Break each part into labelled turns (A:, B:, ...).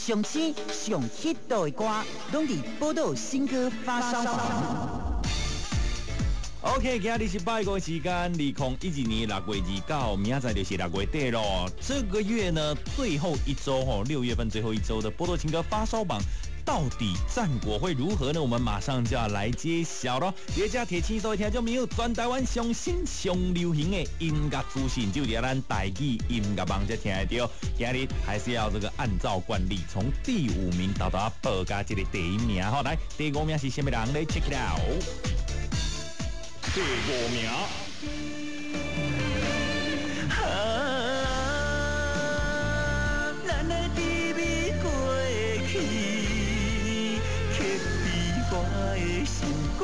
A: 上星上 hit 的歌，拢伫报道新歌发烧榜。
B: OK， 今日是8月时间，2012年6月29，明仔载就是6月底咯。这个月呢，最后一周6月份最后一周的波多情歌发烧榜，到底战果会如何呢？我们马上就要来揭晓咯。这家铁青所听众朋友，全台湾上新上流行的音乐资讯，就在咱台语音乐网才听得到。今日还是要这个按照惯例，从第5名到报加这个第1名。好，来第5名是什么人呢 ？Check it out。第5名。
A: 咱的滋味过去，刻在我的心肝。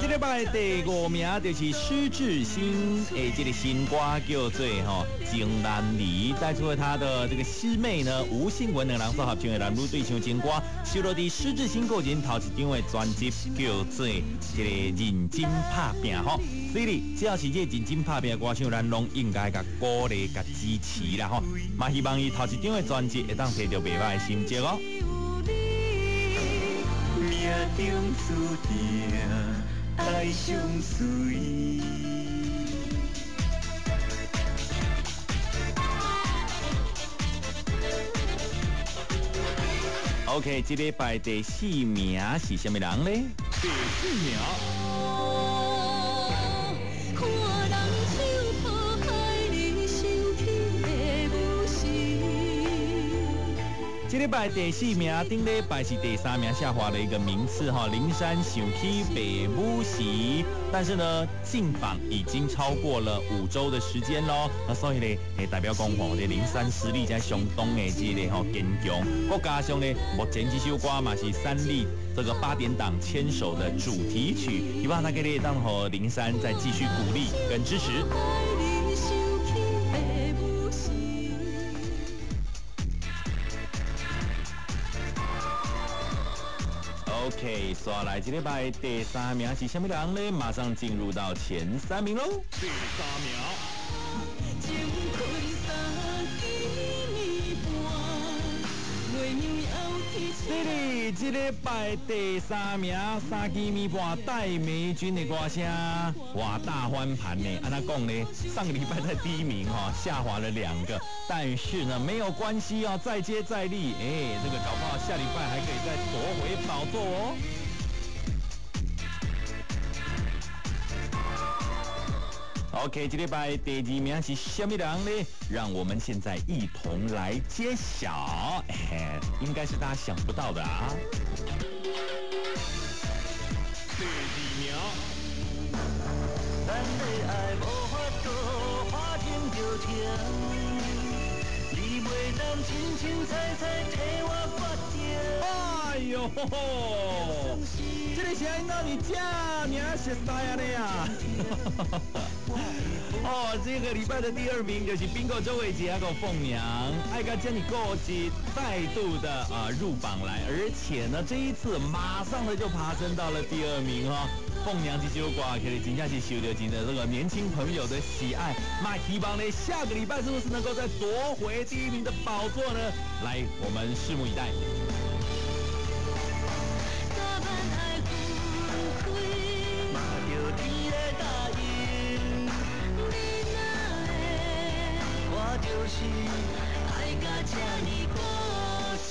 B: 这礼拜第5名就是施志新的这个新歌，叫做《情难离》，带出了他的这个师妹呢吴信文两人所合唱的男女对唱情歌，收录在施志新个人头一张的专辑，叫做《这个认真打拼》吼。所以只要是这认真打拼的歌手，咱拢应该甲鼓励、甲支持啦吼。嘛希望伊头一张的专辑会当摕到袂歹的成绩哦。
A: 命中注定爱相随。
B: OK， 这礼拜第4名是什么人呢？第4名。这礼拜第4名，顶礼拜是第3名下滑了一个名次哈。林山想起北母时，但是呢，进榜已经超过了5周的时间咯。那所以呢，代表讲吼，这林山实力在相当的这个坚强。再加上呢，目前这首歌嘛是3立这个8点档牵手的主题曲，希望大家可以当和林山再继续鼓励跟支持。OK， 刷来这礼拜第3名是什么人呢？马上进入到前3名喽。第3名。这礼拜第3名3支米半戴美君的歌声，哇大翻盘呢！按他讲呢，上个礼拜在第1名下滑了2个，但是呢没有关系哦，再接再厉，这个搞不好下礼拜还可以再夺回宝座哦。OK， 这礼拜第2名是什么人呢？让我们现在一同来揭晓，应该是大家想不到的啊。第2名。咱的爱无法度化成着情，你袂当清清彩彩替我决定。哎呦，这个声音到你这名熟悉啊你啊！这个礼拜的第2名就是bingo周伟杰和凤娘，爱甲将你过节再度的入榜来，而且呢这一次马上的就爬升到了第2名哈。凤娘这首歌可以真正是受到真的这个年轻朋友的喜爱，那希望呢下个礼拜是不是能够再夺回第1名的宝座呢？来，我们拭目以待。就是爱甲这呢固执。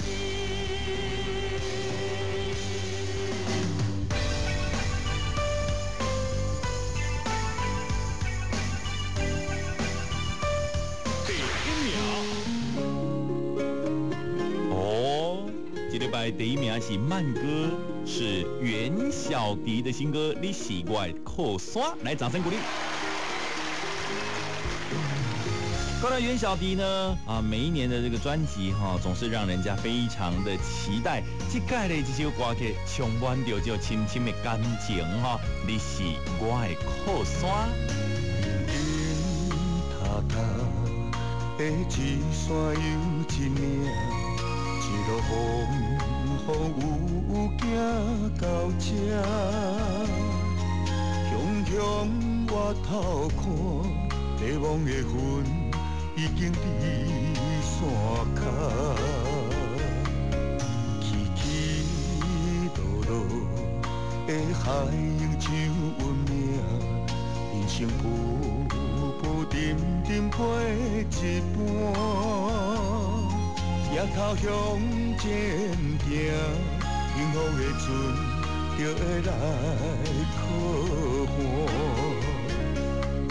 B: 第1名。这礼拜第1名是慢歌，是袁小迪的新歌《你是我的靠山》，来掌声鼓励。关于袁小迪呢，每一年的这个专辑总是让人家非常的期待。这届的这首歌曲充满着这深深的感情你是我的靠山。
C: 塔塔的一山又一岭，一路风有行到这，雄雄我头看，迷惘的魂。已经伫山脚，海永久运命，人生步步沉沉陪一半，夜头向前行，幸福的船就会来靠岸。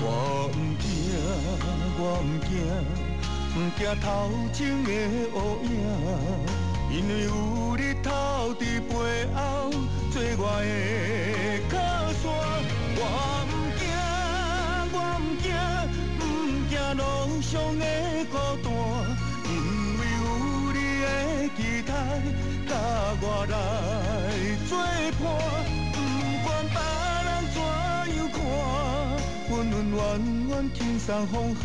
C: 我不惊，我不惊。不惊头前的乌影，因为有日头伫背后做我的靠山。我不惊，我不惊，不惊路上的孤单，因为有你的期待，甲我来作伴。不管别人怎样看，温温暖暖轻松放下。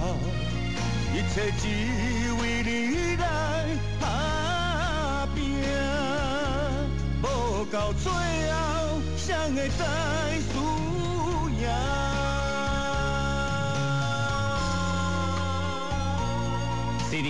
C: 一切只为你来打拼，无到最后，谁会知输赢？
D: 是的，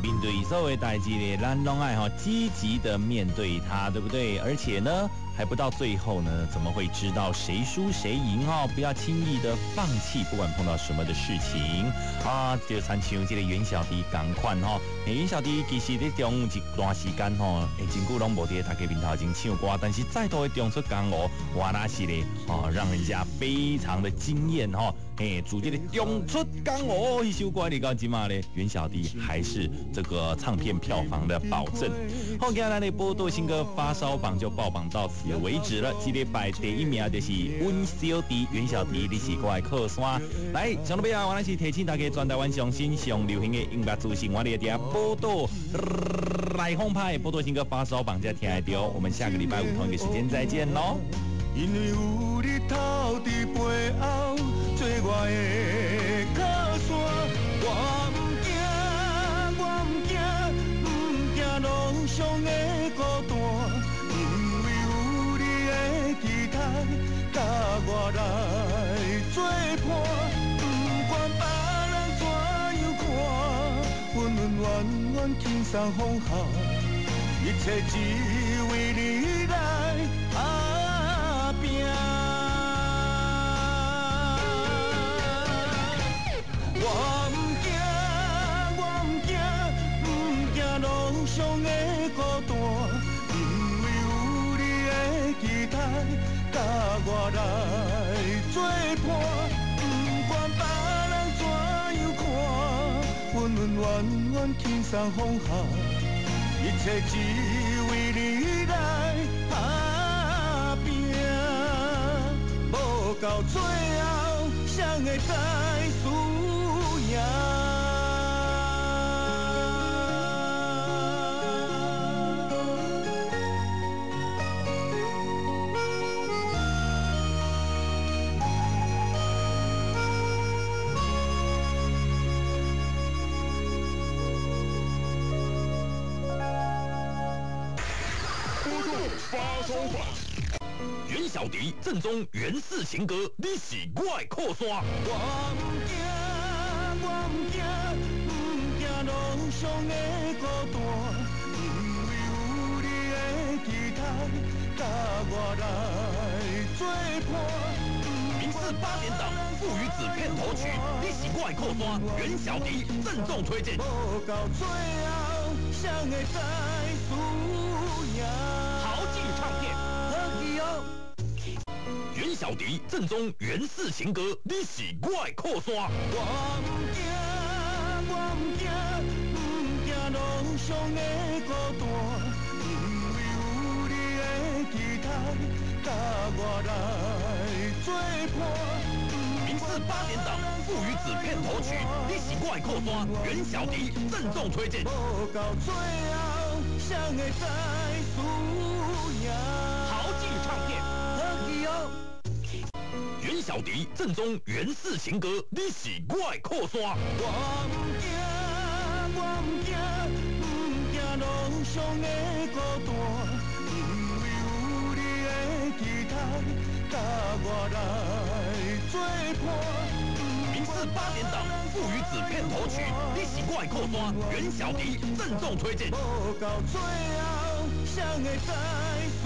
D: 面对所有的代志呢，咱拢爱积极的面对它，对不对？而且呢，还不到最后呢，怎么会知道谁输谁赢不要轻易的放弃，不管碰到什么的事情啊，就参像这个袁小迪同款袁小迪其实在中一段时间真久拢无在大家面头前唱歌，但是再度的中出江湖，哇那是咧让人家非常的惊艳自这个中出江湖一首歌你到今嘛咧，袁小迪还是这个唱片票房的保证。好，今日的波多新歌发烧榜就爆榜到此为止了。这礼拜第一名就是温小迪，袁小迪，你是我的靠山。来，上到尾啊，我们是提醒大家全台湾上新上流行的音乐资讯，我哋伫波多来风派波多新歌发烧榜再听得到。我们下个礼拜五同一个时间再见喽。
C: 因为有日头伫背后做我的靠山，我不惊，我不惊，不惊路上的孤单，因为有你的期待，甲我来作伴。不管别人怎样看，温温暖暖轻松放下，一切只为你来打拼。我不惊，我不惊，不惊路上的孤单，因为有你的期待，甲我来作伴。不管别人怎样看，温温暖暖轻松放下，一切只为你来打拼。无到最后，谁会知输赢？
E: 发烧榜，袁小迪正宗原式情歌，你是我的靠山。
C: 我不惊，我不惊，不惊路上的孤单，因为有你的期待，甲我来作伴。
E: 明视8点档，父与子片头曲，你是我的靠山。袁小迪郑重推荐。
C: 无到最后，谁会知输赢？
E: 豪记唱片。
A: 好奇哦。
E: 袁小迪正宗原式情歌，你是我的靠山。
C: 我不惊，我不惊，不惊路上的孤单，因为有你的期待，甲我来作伴。
E: 明视8点档，父与子片头曲，你是我的靠山。袁小迪郑重推荐。
C: 无到最后，谁会知输赢？
E: 豪记唱片。
A: 好奇哦。
E: 袁小迪正宗原式情歌，你是我的靠山。
C: 我不惊，我不惊，不惊路上的孤单，因为有你的期待，甲我来作伴。
E: 明视8点档，父与子片头曲，你是我的靠山。袁小迪郑重推荐。
C: 无到最后，谁会知输